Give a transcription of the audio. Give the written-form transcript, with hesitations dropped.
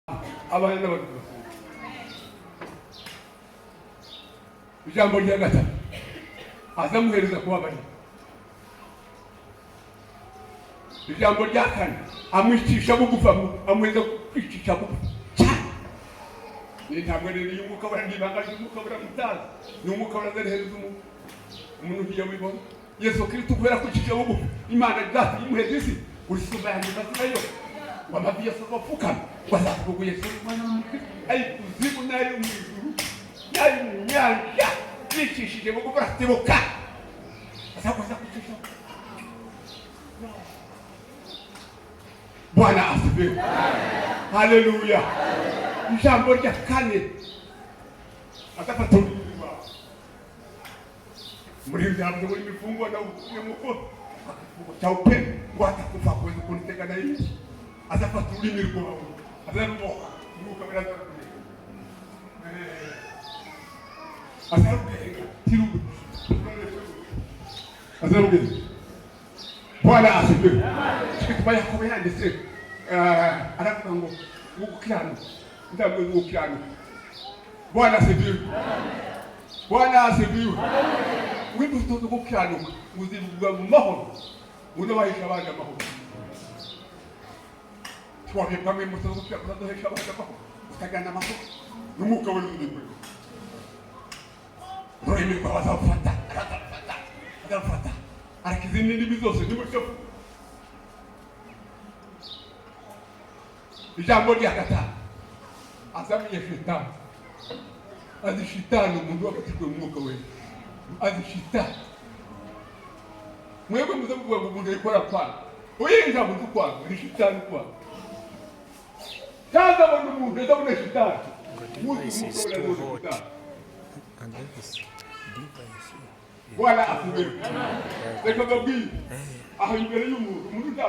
abana n'abagabo. Ijambo rya gatatu azamuhereza kubabarira. Ijambo rya kane amwicisha bugufi, amweza kwicisha bugufi cyane. Ni ntabwo rero iyo umwuka barandibanga umwuka baramutaza ni umwuka barahereza umuntu hiyo bibona Yesu Kristo kubera kwicisha bugufi Imana data imuheza isi urisumba yanjye basibayo wamabiye soko fuka wazakuguye Yesu mwana w'Umukristo ari kuzimu nayo mu ijuru nayo mu nyanja bicishije bugufi baratebuka azakoza kwicisha. Bwana asifiwe. Haleluya. Ijambo rya kane atapata muri jambo muri mifungo na umuko chaupe ngwata kufa kwezi kuniteka na hivi atapata ulimi rwo azarumo muka biraza azaruke tirubu azaruke. Bwana asifiwe. Kibaya kwa yanditse aravuga ngo gukiranuka ndabwo gukiranuka. Bwana asifiwe. Bwana asifiwe. Wibu tutu gukiranuka muzivuga mu mahoro munabahisha abandi amahoro. Twabe pamwe mutuzo gukiranuka duhisha abandi amahoro utagana amahoro n'umuka we n'indimwe ururimi rwawe azafata arakizini n'indimi zose n'umuco. Ijambo rya gatanu azamiye shetani azi shetani umuntu wabatirwe mu mwuka we azi shetani mwebwe muze kuvuga ngo umuntu yakora kwa uyinja mu kwa ni shetani kwa kaza abantu umuntu ndabona shetani wala asibe reka babwi aho imbere y'umuntu